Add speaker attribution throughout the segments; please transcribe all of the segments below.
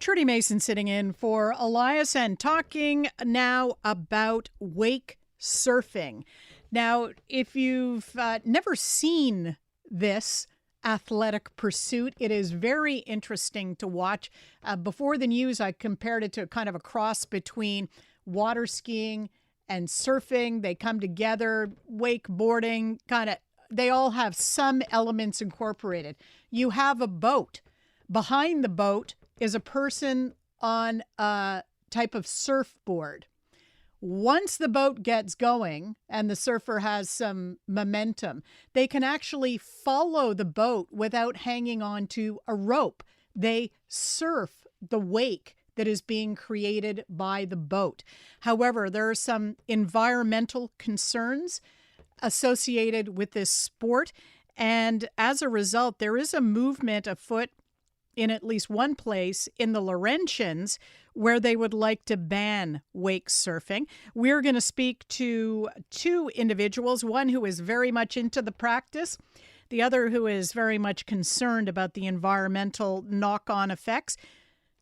Speaker 1: Trudy Mason sitting in for Elias and talking now about wake surfing. Now, if you've never seen this athletic pursuit, it is very interesting to watch. Before the news, I compared it to kind of a cross between water skiing and surfing. They come together, wakeboarding, they all have some elements incorporated. You have a boat. Behind the boat is a person on a type of surfboard. Once the boat gets going and the surfer has some momentum, they can actually follow the boat without hanging onto a rope. They surf the wake that is being created by the boat. However, there are some environmental concerns associated with this sport, and as a result, there is a movement afoot in at least one place in the Laurentians where they would like to ban wake surfing. We're going to speak to two individuals, one who is very much into the practice, the other who is very much concerned about the environmental knock-on effects.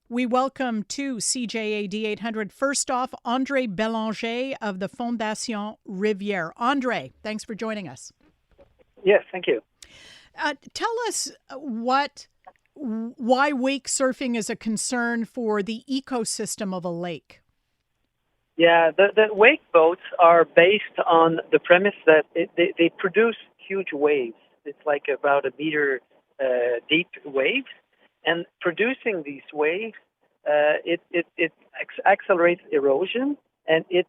Speaker 1: We welcome to CJAD 800, first off, André Belanger of the Fondation Riviere. André, thanks for joining us.
Speaker 2: Yes, thank you.
Speaker 1: Tell us why wake surfing is a concern for the ecosystem of a lake.
Speaker 2: Yeah, the wake boats are based on the premise that they produce huge waves. It's like about a meter deep waves. And producing these waves, it accelerates erosion, and it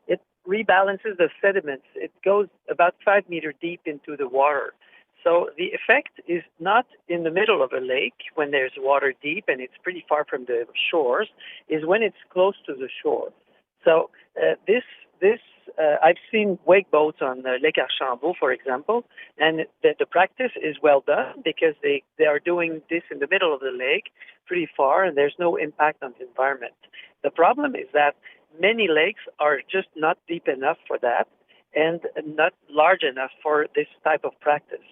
Speaker 2: it rebalances the sediments. It goes about 5 meters deep into the water. So the effect is not in the middle of a lake when there's water deep and it's pretty far from the shores, is when it's close to the shore. So I've seen wake boats on Lake Archambault, for example, and the practice is well done because they are doing this in the middle of the lake, pretty far, and there's no impact on the environment. The problem is that many lakes are just not deep enough for that and not large enough for this type of practice.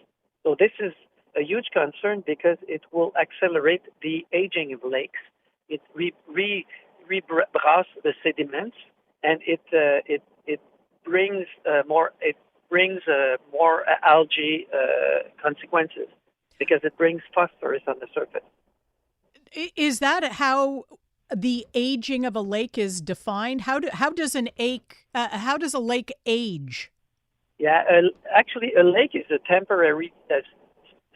Speaker 2: So this is a huge concern because it will accelerate the aging of lakes. It rebras the sediments, and it brings more algae consequences because it brings phosphorus on the surface.
Speaker 1: Is that how the aging of a lake is defined? How does a lake age?
Speaker 2: Yeah, actually, a lake is a temporary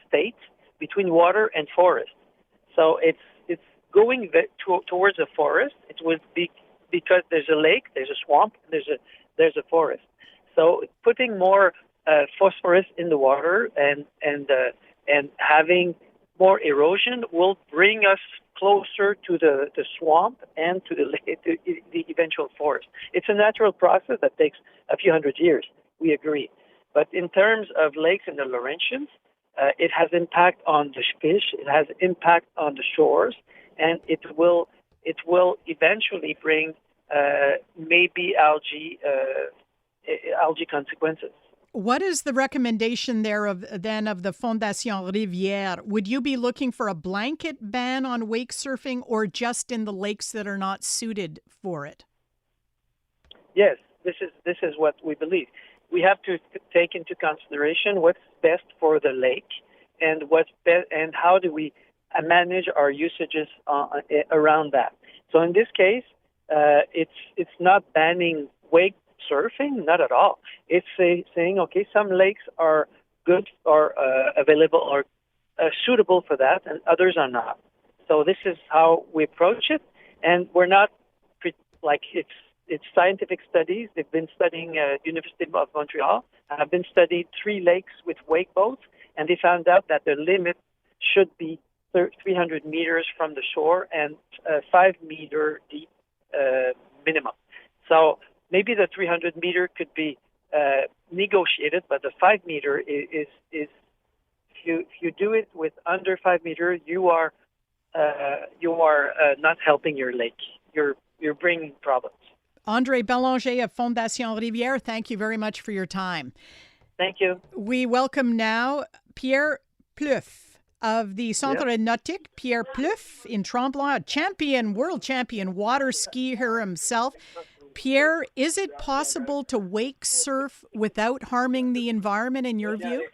Speaker 2: state between water and forest. So it's going towards a forest. It would be because there's a lake, there's a swamp, there's a forest. So putting more phosphorus in the water and having more erosion will bring us closer to the swamp and to the eventual forest. It's a natural process that takes a few hundred years. We agree. But in terms of lakes in the Laurentians, it has impact on the fish. It has impact on the shores, and it will eventually bring maybe algae consequences.
Speaker 1: What is the recommendation there of the Fondation Riviere? Would you be looking for a blanket ban on wake surfing or just in the lakes that are not suited for it?
Speaker 2: Yes, this is what we believe. We have to take into consideration what's best for the lake and and how do we manage our usages around that. So in this case, it's not banning wake surfing, not at all. It's saying, okay, some lakes are good or available or suitable for that, and others are not. So this is how we approach it, and we're not it's scientific studies. They've been studying University of Montreal. Have been studied 3 lakes with wake boats, and they found out that the limit should be 300 meters from the shore and 5 meter deep minimum. So maybe the 300 meter could be negotiated, but the 5 meter is if you do it with under 5 meter, you are not helping your lake. You're bringing problems.
Speaker 1: André Belanger of Fondation Riviere, thank you very much for your time.
Speaker 2: Thank you.
Speaker 1: We welcome now Pierre Plouffe of the Saint-Adolphe-d'Howard, Pierre Plouffe in Tremblant, world champion water skier himself. Pierre, is it possible to wake surf without harming the environment in your view?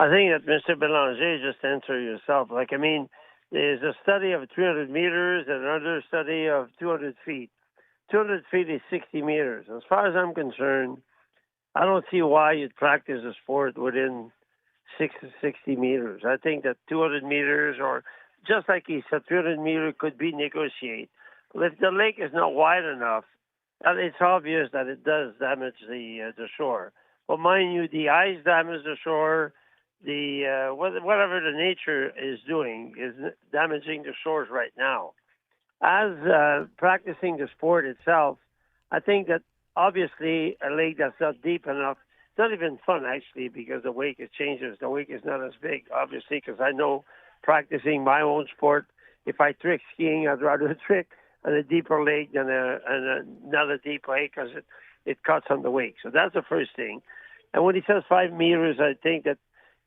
Speaker 3: I think that Mr. Belanger just answered yourself. There's a study of 300 meters and another study of 200 feet. 200 feet is 60 meters. As far as I'm concerned, I don't see why you'd practice a sport within 60 meters. I think that 200 meters, or just like he said, 300 meters could be negotiated. If the lake is not wide enough, it's obvious that it does damage the shore. But mind you, the ice damages the shore. Whatever the nature is doing is damaging the shores right now. As practicing the sport itself, I think that obviously a lake that's not deep enough, it's not even fun actually, because the wake changes. The wake is not as big, obviously, because I know practicing my own sport, if I trick skiing, I'd rather trick on a deeper lake than another deep lake, because it cuts on the wake. So that's the first thing. And when he says 5 meters, I think that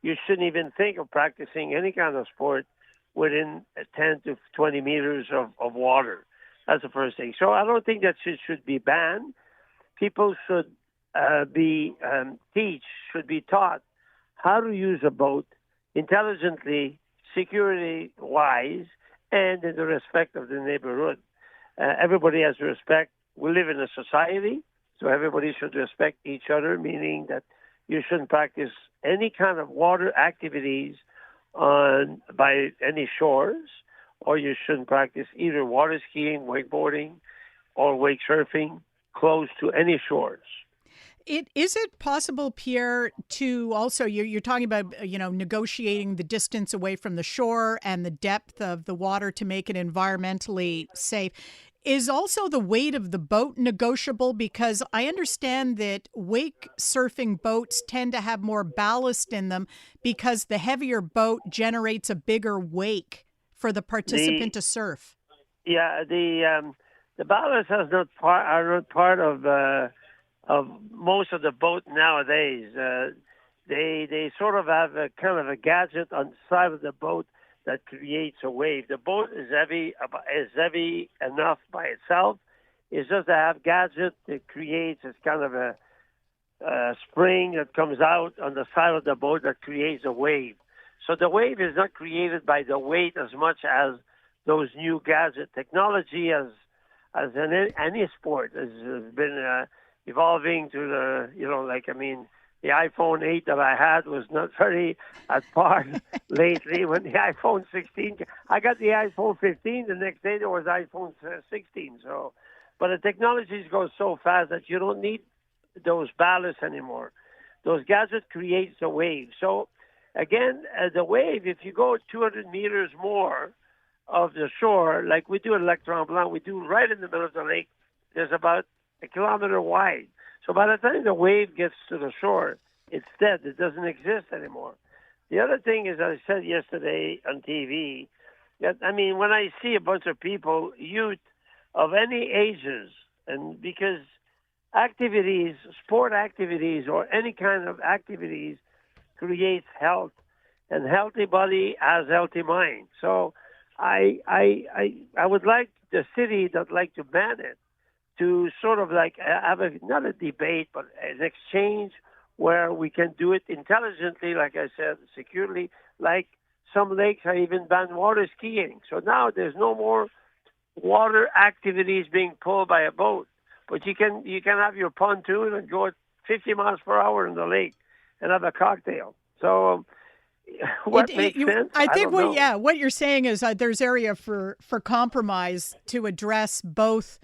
Speaker 3: you shouldn't even think of practicing any kind of sport within 10 to 20 meters of water. That's the first thing. So I don't think that should be banned. People should be taught how to use a boat intelligently, security-wise, and in the respect of the neighborhood. Everybody has respect. We live in a society, so everybody should respect each other, meaning that you shouldn't practice any kind of water activities by any shores, or you shouldn't practice either water skiing, wakeboarding, or wake surfing close to any shores.
Speaker 1: Is it possible, Pierre, to also, you're talking about, negotiating the distance away from the shore and the depth of the water to make it environmentally safe. Is also the weight of the boat negotiable? Because I understand that wake surfing boats tend to have more ballast in them because the heavier boat generates a bigger wake for the participant to surf.
Speaker 3: Yeah, the ballast are not part of most of the boat nowadays. They sort of have a kind of a gadget on the side of the boat that creates a wave. The boat is heavy enough by itself. It's just to have gadget that creates this kind of a spring that comes out on the side of the boat that creates a wave. So the wave is not created by the weight as much as those new gadget technology as in any sport has been evolving to the iPhone 8 that I had was not very at par lately. When the iPhone 16, I got the iPhone 15. The next day there was iPhone 16. So, but the technologies go so fast that you don't need those ballasts anymore. Those gadgets creates a wave. So, again, the wave, if you go 200 meters more of the shore, like we do at Lac Tremblant, we do right in the middle of the lake. There's about a kilometer wide. So by the time the wave gets to the shore, it's dead. It doesn't exist anymore. The other thing is, I said yesterday on TV, that, when I see a bunch of people, youth of any ages, and because activities, sport activities, or any kind of activities creates health, and healthy body has healthy mind. So I would like the city that like to ban it to sort of have not a debate, but an exchange where we can do it intelligently, like I said, securely. Like some lakes are even banned water skiing. So now there's no more water activities being pulled by a boat. But you can have your pontoon and go at 50 miles per hour in the lake and have a cocktail. So what makes sense?
Speaker 1: I think what you're saying is there's area for compromise to address both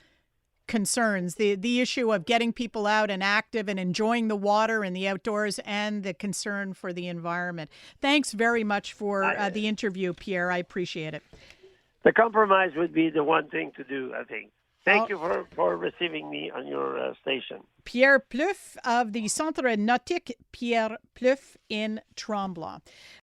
Speaker 1: concerns, the issue of getting people out and active and enjoying the water and the outdoors, and the concern for the environment. Thanks very much for the interview, Pierre. I appreciate it.
Speaker 3: The compromise would be the one thing to do, I think. Thank you for receiving me on your station.
Speaker 1: Pierre Plouffe of the Centre Nautique, Pierre Plouffe in Tremblant.